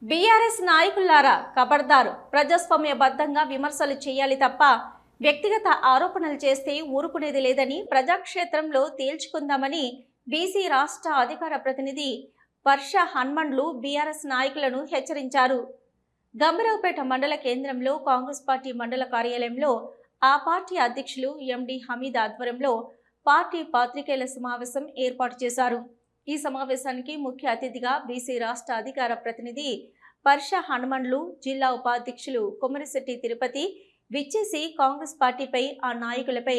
BRS నాయకులారా ఖబర్దారు, ప్రజాస్వామ్యబద్ధంగా విమర్శలు చేయాలి తప్ప వ్యక్తిగత ఆరోపణలు చేస్తే ఊరుకునేది లేదని ప్రజాక్షేత్రంలో తేల్చుకుందామని బీసీ రాష్ట్ర అధికార ప్రతినిధి వర్ష హన్మండ్లు బీఆర్ఎస్ నాయకులను హెచ్చరించారు. గంభీరావుపేట మండల కేంద్రంలో కాంగ్రెస్ పార్టీ మండల కార్యాలయంలో ఆ పార్టీ అధ్యక్షులు ఎండి హమీద్ ఆధ్వర్యంలో పార్టీ పాత్రికేయుల సమావేశం ఏర్పాటు చేశారు. ఈ సమావేశానికి ముఖ్య అతిథిగా బీసీ రాష్ట్ర అధికార ప్రతినిధి వర్ష హనుమండ్లు, జిల్లా ఉపాధ్యక్షులు కొమరిశెట్టి తిరుపతి విచ్చేసి కాంగ్రెస్ పార్టీపై, ఆ నాయకులపై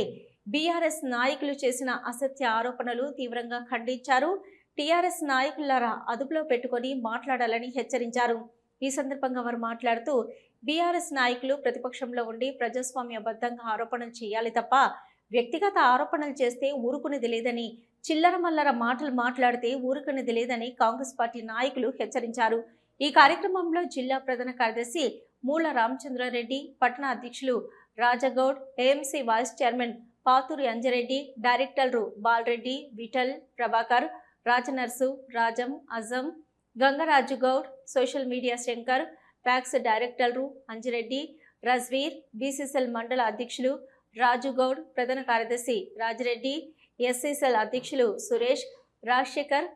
బీఆర్ఎస్ నాయకులు చేసిన అసత్య ఆరోపణలు తీవ్రంగా ఖండించారు. టీఆర్ఎస్ నాయకులారా అదుపులో పెట్టుకొని మాట్లాడాలని హెచ్చరించారు. ఈ సందర్భంగా వారు మాట్లాడుతూ బీఆర్ఎస్ నాయకులు ప్రతిపక్షంలో ఉండి ప్రజాస్వామ్యబద్ధంగా ఆరోపణలు చేయాలి తప్ప వ్యక్తిగత ఆరోపణలు చేస్తే ఊరుకునేది లేదని, చిల్లర మల్లర మాటలు మాట్లాడితే ఊరుకునేది లేదని కాంగ్రెస్ పార్టీ నాయకులు హెచ్చరించారు. ఈ కార్యక్రమంలో జిల్లా ప్రధాన కార్యదర్శి మూల రామచంద్రారెడ్డి, పట్టణ అధ్యక్షులు Raj Goud, AMC vice chairman Pathuri Anja Reddy, డైరెక్టర్లు బాలరెడ్డి, విఠల్, ప్రభాకర్, రాజనర్సు, రాజం, అజం, గంగరాజు గౌడ్, సోషల్ మీడియా శంకర్, ఫ్యాక్స్ డైరెక్టర్లు అంజిరెడ్డి, రజ్వీర్, బీసీసీఎల్ మండల అధ్యక్షులు రాజుగౌడ్, ప్రధాన కార్యదర్శి రాజిరెడ్డి, ఎస్సీసీఎల్ అధ్యక్షులు సురేష్, రాజశేఖర్,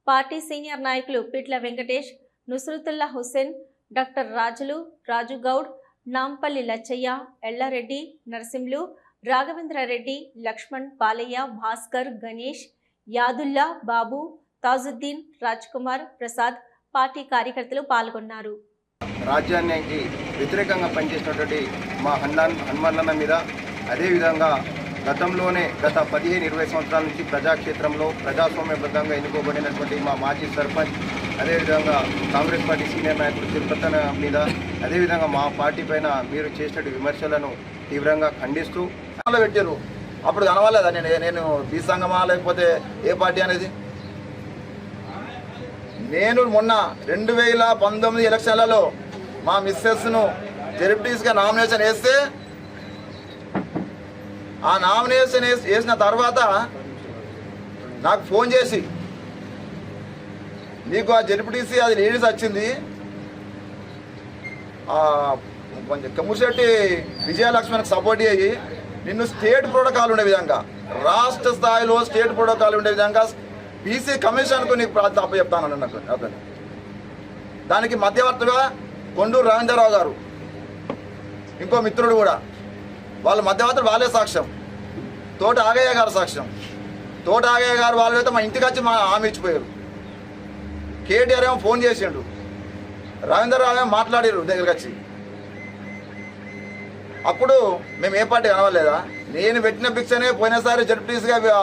పార్టీ సీనియర్ నాయకులు పిట్ల వెంకటేష్, నుస్రతుల్లా హుస్సేన్, డాక్టర్ రాజులు, రాజుగౌడ్, నాంపల్లి లచ్చయ్య, ఎల్లారెడ్డి, నరసింహులు, రాఘవేంద్రారెడ్డి, లక్ష్మణ్, బాలయ్య, భాస్కర్, గణేష్, యాదుల్లా, బాబు, తాజుద్దీన్, రాజ్ కుమార్, ప్రసాద్ పార్టీ కార్యకర్తలు పాల్గొన్నారు. రాజ్యానికి వ్యతిరేకంగా పనిచేసినటువంటి మా హనుమాన్లన్న మీద, అదేవిధంగా గతంలోనే గత 15-20 సంవత్సరాల నుంచి ప్రజాక్షేత్రంలో ప్రజాస్వామ్యబద్ధంగా ఎన్నుకోబడినటువంటి మా మాజీ సర్పంచ్, అదేవిధంగా కాంగ్రెస్ పార్టీ సీనియర్ నాయకులు తిరుపతి మీద, అదేవిధంగా మా పార్టీ పైన మీరు చేసిన విమర్శలను తీవ్రంగా ఖండిస్తూ పెట్టారు. అప్పుడు కనవాలేదా నేను బీ సంఘమా లేకపోతే ఏ పార్టీ అనేది? నేను మొన్న 2019 ఎలక్షన్లలో మా మిస్సెస్ను జెడ్పీటీసీగా నామినేషన్ వేస్తే, ఆ నామినేషన్ వేసిన తర్వాత నాకు ఫోన్ చేసి, నీకు ఆ జెడ్పీటీసీ అది లేడీస్ వచ్చింది, కొంచెం కమ్ముశెట్టి విజయలక్ష్మికి సపోర్ట్ అయ్యి నిన్ను స్టేట్ ప్రోటోకాల్ ఉండే విధంగా, రాష్ట్ర స్థాయిలో స్టేట్ ప్రోటోకాల్ ఉండే విధంగా బీసీ కమిషన్కు నీకు తప్ప చెప్తాను అతను. దానికి మధ్యవర్తిగా కొండూరు రవీంద్రరావు గారు, ఇంకో మిత్రుడు కూడా, వాళ్ళ మధ్యవర్తులు వాళ్ళే సాక్ష్యం. తోట ఆగయ్య గారు సాక్ష్యం. తోట ఆగయ్య గారు వాళ్ళైతే మా ఇంటికి వచ్చి హామీ ఇచ్చిపోయారు. కేటీఆర్ ఏమో ఫోన్ చేసిండు, రవీంద్రరావు ఏమో మాట్లాడారు దగ్గరికి వచ్చి. అప్పుడు మేము ఏ పార్టీ కనవలేదా? నేను పెట్టిన భిక్షనే పోయినసారి జడ్పీటీసీగా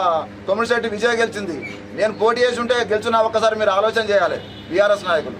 కొమరిశెట్టి విజయ్ గెలిచింది. నేను పోటీ చేసి ఉంటే గెలిచిన ఒక్కసారి మీరు ఆలోచన చేయాలి బీఆర్ఎస్ నాయకులు.